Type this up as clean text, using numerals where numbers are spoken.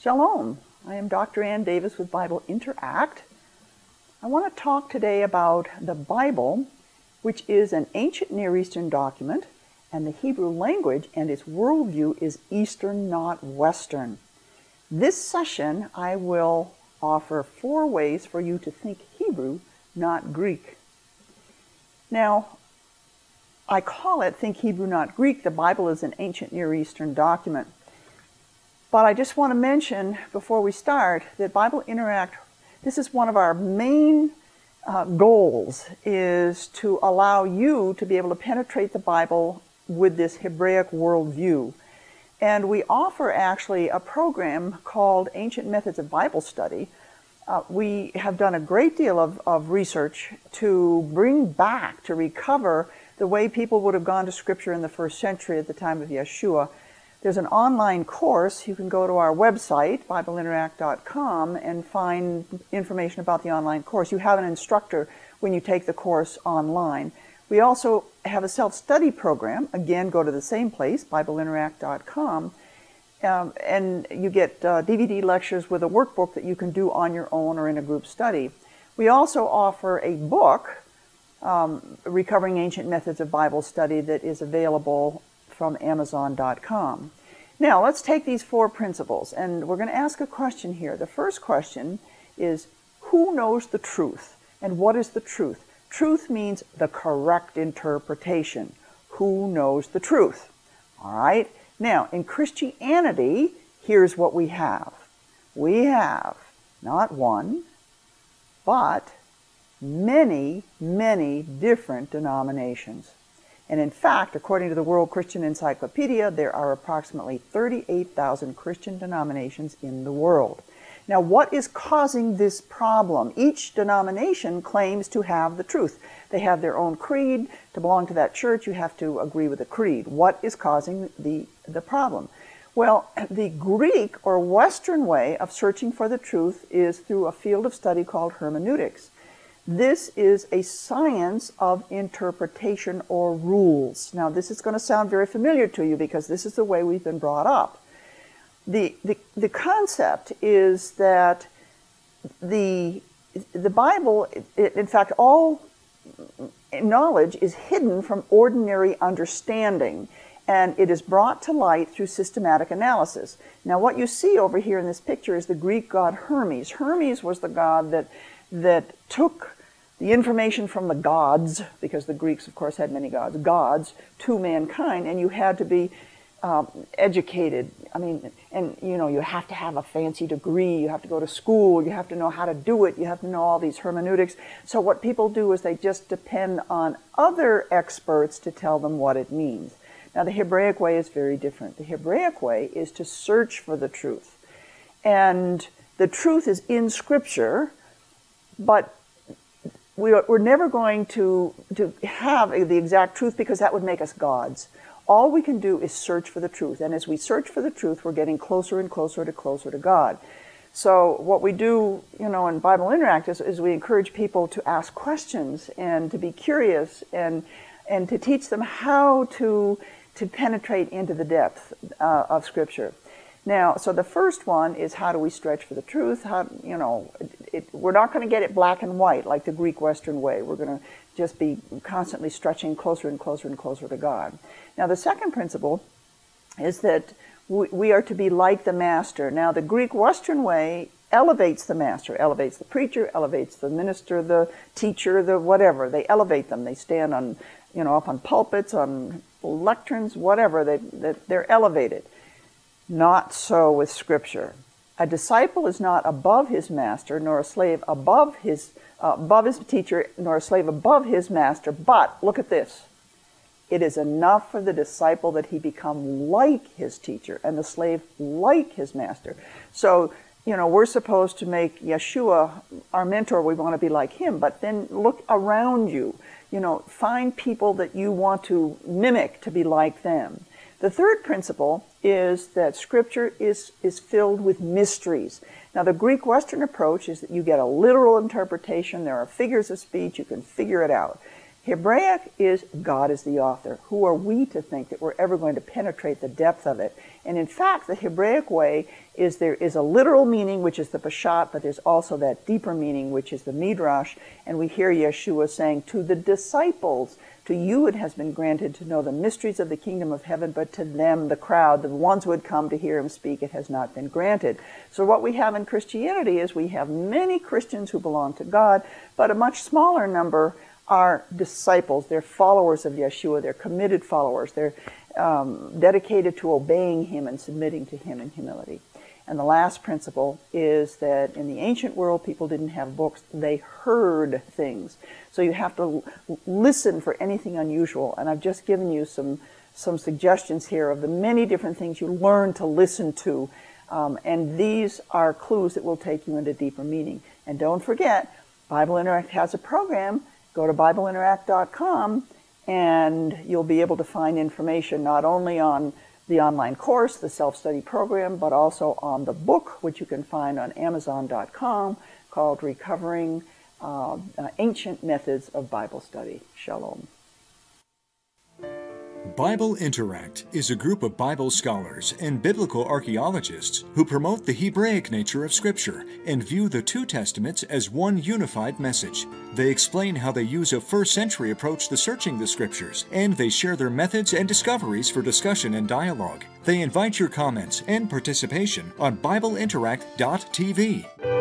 Shalom. I am Dr. Ann Davis with Bible Interact. I want to talk today about the Bible, which is an ancient Near Eastern document, and the Hebrew language and its worldview is Eastern, not Western. This session, I will offer 4 ways for you to think Hebrew, not Greek. Now, I call it Think Hebrew, Not Greek. The Bible is an ancient Near Eastern document. But I just want to mention before we start that Bible Interact, this is one of our main goals, is to allow you to be able to penetrate the Bible with this Hebraic worldview. And we offer actually a program called Ancient Methods of Bible Study. We have done a great deal of research to bring back, to recover the way people would have gone to Scripture in the first century at the time of Yeshua. There's an online course. You can go to our website, BibleInteract.com, and find information about the online course. You have an instructor when you take the course online. We also have a self-study program. Again, go to the same place, BibleInteract.com, and you get DVD lectures with a workbook that you can do on your own or in a group study. We also offer a book, Recovering Ancient Methods of Bible Study, that is available from Amazon.com. Now, let's take these 4 principles, and we're going to ask a question here. The first question is, who knows the truth? And what is the truth? Truth means the correct interpretation. Who knows the truth? All right? Now, in Christianity, here's what we have. We have not one, but many, many different denominations. And in fact, according to the World Christian Encyclopedia, there are approximately 38,000 Christian denominations in the world. Now, what is causing this problem? Each denomination claims to have the truth. They have their own creed. To belong to that church, you have to agree with the creed. What is causing the problem? Well, the Greek or Western way of searching for the truth is through a field of study called hermeneutics. This is a science of interpretation or rules. Now, this is going to sound very familiar to you because this is the way we've been brought up. The concept is that the Bible, in fact, all knowledge is hidden from ordinary understanding, and it is brought to light through systematic analysis. Now, what you see over here in this picture is the Greek god Hermes. Hermes was the god that took the information from the gods, because the Greeks, of course, had many gods, to mankind, and you had to be educated. I mean, and you have to have a fancy degree, you have to go to school, you have to know how to do it, you have to know all these hermeneutics. So what people do is they just depend on other experts to tell them what it means. Now, the Hebraic way is very different. The Hebraic way is to search for the truth. And the truth is in Scripture, but we're never going to have the exact truth because that would make us gods. All we can do is search for the truth. And as we search for the truth, we're getting closer and closer to God. So what we do, in Bible Interact is we encourage people to ask questions and to be curious and to teach them how to penetrate into the depth of Scripture. Now, so the first one is, how do we stretch for the truth? We're not going to get it black and white like the Greek Western way. We're going to just be constantly stretching closer and closer and closer to God. Now, the second principle is that we are to be like the Master. Now, the Greek Western way elevates the Master, elevates the preacher, elevates the minister, the teacher, the whatever. They elevate them. They stand on, up on pulpits, on lecterns, whatever. They're elevated. Not so with Scripture. A disciple is not above his master, nor a slave above his teacher, nor a slave above his master. But, look at this. It is enough for the disciple that he become like his teacher, and the slave like his master. So, we're supposed to make Yeshua our mentor. We want to be like him. But then look around you. Find people that you want to mimic to be like them. The third principle is that Scripture is filled with mysteries. Now, the Greek Western approach is that you get a literal interpretation. There are figures of speech. You can figure it out. Hebraic is God is the author. Who are we to think that we're ever going to penetrate the depth of it? And in fact, the Hebraic way is there is a literal meaning, which is the Peshat, but there's also that deeper meaning, which is the Midrash. And we hear Yeshua saying, to the disciples, to you it has been granted to know the mysteries of the kingdom of heaven, but to them, the crowd, the ones who had come to hear him speak, it has not been granted. So what we have in Christianity is we have many Christians who belong to God, but a much smaller number are disciples. They're followers of Yeshua. They're committed followers. They're dedicated to obeying him and submitting to him in humility. And the last principle is that in the ancient world, people didn't have books. They heard things. So you have to listen for anything unusual. And I've just given you some suggestions here of the many different things you learn to listen to. And these are clues that will take you into deeper meaning. And don't forget, Bible Interact has a program. Go to BibleInteract.com and you'll be able to find information not only on the online course, the self-study program, but also on the book, which you can find on Amazon.com, called Recovering Ancient Methods of Bible Study. Shalom. Bible Interact is a group of Bible scholars and biblical archaeologists who promote the Hebraic nature of Scripture and view the two Testaments as one unified message. They explain how they use a first-century approach to searching the Scriptures, and they share their methods and discoveries for discussion and dialogue. They invite your comments and participation on BibleInteract.tv.